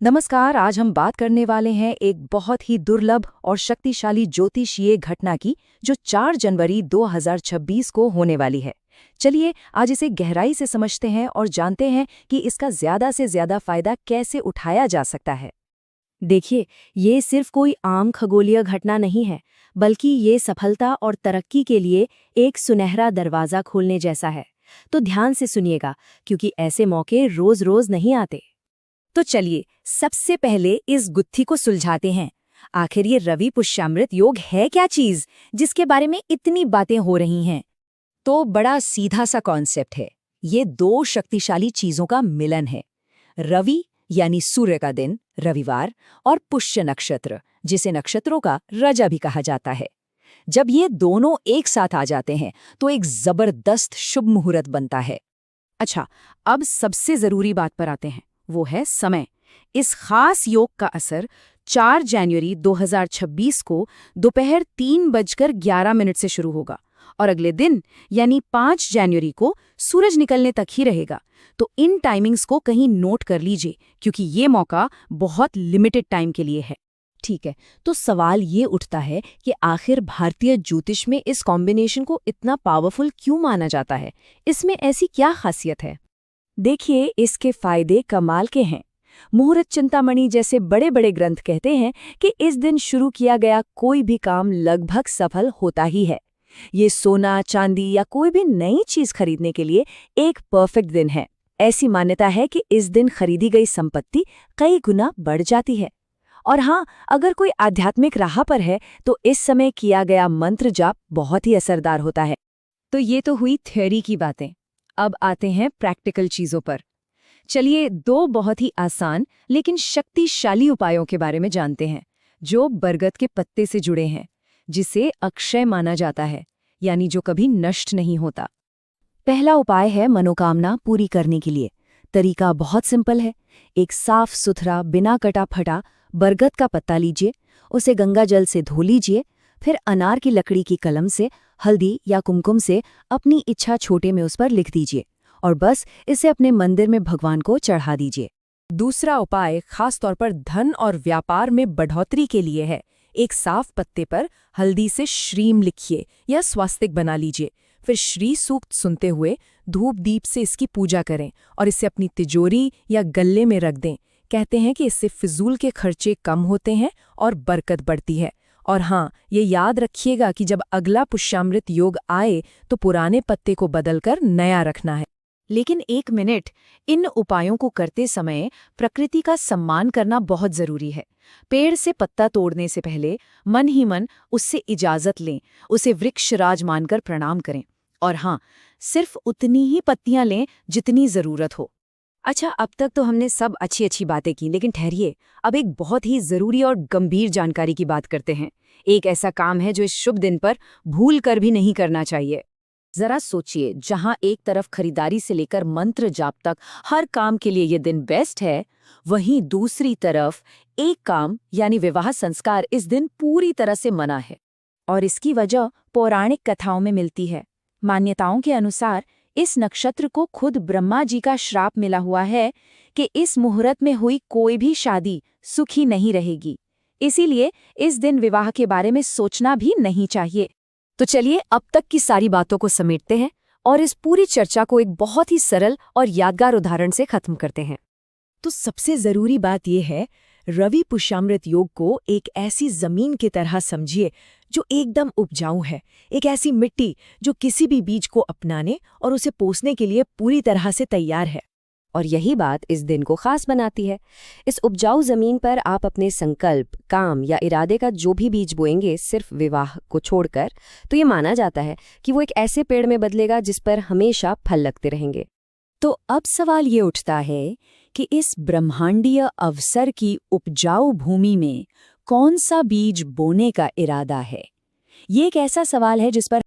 नमस्कार। आज हम बात करने वाले हैं एक बहुत ही दुर्लभ और शक्तिशाली ज्योतिषीय घटना की जो 4 जनवरी 2026 को होने वाली है। चलिए आज इसे गहराई से समझते हैं और जानते हैं कि इसका ज्यादा से ज्यादा फायदा कैसे उठाया जा सकता है। देखिए, ये सिर्फ कोई आम खगोलीय घटना नहीं है, बल्कि ये सफलता और तरक्की के लिए एक सुनहरा दरवाजा खोलने जैसा है। तो ध्यान से सुनिएगा, क्योंकि ऐसे मौके रोज-रोज नहीं आते। तो चलिए सबसे पहले इस गुत्थी को सुलझाते हैं। आखिर ये रवि पुष्यामृत योग है क्या चीज जिसके बारे में इतनी बातें हो रही हैं? तो बड़ा सीधा सा कॉन्सेप्ट है। ये 2 शक्तिशाली चीजों का मिलन है। रवि यानी सूर्य का दिन रविवार और पुष्य नक्षत्र जिसे नक्षत्रों का रजा भी कहा जाता है। जब ये दोनों एक साथ आ जाते हैं तो एक जबरदस्त शुभ मुहूर्त बनता है। अच्छा, अब सबसे जरूरी बात पर आते हैं, वो है समय। इस खास योग का असर 4 जनवरी 2026 को दोपहर 3:11 से शुरू होगा और अगले दिन यानी 5 जनवरी को सूरज निकलने तक ही रहेगा। तो इन टाइमिंग्स को कहीं नोट कर लीजिए, क्योंकि ये मौका बहुत लिमिटेड टाइम के लिए है। ठीक है, तो सवाल ये उठता है कि आखिर भारतीय ज्योतिष में इस कॉम्बिनेशन को इतना पावरफुल क्यों माना जाता है? इसमें ऐसी क्या खासियत है? देखिए, इसके फायदे कमाल के हैं। मुहूर्त चिंतामणि जैसे बड़े बड़े ग्रंथ कहते हैं कि इस दिन शुरू किया गया कोई भी काम लगभग सफल होता ही है। ये सोना, चांदी या कोई भी नई चीज खरीदने के लिए एक परफेक्ट दिन है। ऐसी मान्यता है कि इस दिन खरीदी गई संपत्ति कई गुना बढ़ जाती है। और हाँ, अगर कोई आध्यात्मिक राह पर है तो इस समय किया गया मंत्र जाप बहुत ही असरदार होता है। तो ये तो हुई थ्योरी की बातें। अब आते हैं प्रैक्टिकल चीजों पर। चलिए 2 बहुत ही आसान लेकिन शक्तिशाली उपायों के बारे में जानते हैं जो बरगद के पत्ते से जुड़े हैं, जिसे अक्षय माना जाता है, यानी जो कभी नष्ट नहीं होता। पहला उपाय है मनोकामना पूरी करने के लिए। तरीका बहुत सिंपल है। एक साफ सुथरा बिना कटा फटा बरगद का पत्ता लीजिए, उसे गंगा जल से धो लीजिए, फिर अनार की लकड़ी की कलम से हल्दी या कुमकुम से अपनी इच्छा छोटे में उस पर लिख दीजिए और बस इसे अपने मंदिर में भगवान को चढ़ा दीजिए। दूसरा उपाय खास तौर पर धन और व्यापार में बढ़ोतरी के लिए है। एक साफ पत्ते पर हल्दी से श्रीम लिखिए या स्वास्तिक बना लीजिए, फिर श्री सूक्त सुनते हुए धूप दीप से इसकी पूजा करें और इसे अपनी तिजोरी या गल्ले में रख दें। कहते हैं कि इससे फिजूल के खर्चे कम होते हैं और बरकत बढ़ती है। और हाँ, ये याद रखिएगा कि जब अगला पुष्यामृत योग आए तो पुराने पत्ते को बदलकर नया रखना है। लेकिन 1 मिनट, इन उपायों को करते समय प्रकृति का सम्मान करना बहुत जरूरी है। पेड़ से पत्ता तोड़ने से पहले मन ही मन उससे इजाजत लें, उसे वृक्षराज मानकर प्रणाम करें। और हाँ, सिर्फ उतनी ही पत्तियां लें जितनी जरूरत हो। अच्छा, अब तक तो हमने सब अच्छी अच्छी बातें की, लेकिन ठहरिए, अब एक बहुत ही जरूरी और गंभीर जानकारी की बात करते हैं। एक ऐसा काम है जो इस शुभ दिन पर भूल कर भी नहीं करना चाहिए। जरा सोचिए, जहां एक तरफ खरीदारी से लेकर मंत्र जाप तक हर काम के लिए ये दिन बेस्ट है, वहीं दूसरी तरफ एक काम यानी विवाह संस्कार इस दिन पूरी तरह से मना है। और इसकी वजह पौराणिक कथाओं में मिलती है। मान्यताओं के अनुसार इस नक्षत्र को खुद ब्रह्मा जी का श्राप मिला हुआ है कि इस मुहूर्त में हुई कोई भी शादी सुखी नहीं रहेगी। इसीलिए इस दिन विवाह के बारे में सोचना भी नहीं चाहिए। तो चलिए अब तक की सारी बातों को समेटते हैं और इस पूरी चर्चा को एक बहुत ही सरल और यादगार उदाहरण से खत्म करते हैं। तो सबसे जरूरी बात यह है, रवि पुष्यामृत योग को एक ऐसी जमीन की तरह समझिए जो एकदम उपजाऊ है, एक ऐसी मिट्टी जो किसी भी बीज को अपनाने और उसे पोसने के लिए पूरी तरह से तैयार है। और यही बात इस दिन को खास बनाती है। इस उपजाऊ जमीन पर आप अपने संकल्प, काम या इरादे का जो भी बीज बोएंगे, सिर्फ विवाह को छोड़कर, तो ये माना जाता है कि वो एक ऐसे पेड़ में बदलेगा जिस पर हमेशा फल लगते रहेंगे। तो अब सवाल ये उठता है कि इस ब्रह्मांडीय अवसर की उपजाऊ भूमि में कौन सा बीज बोने का इरादा है? ये एक ऐसा सवाल है जिस पर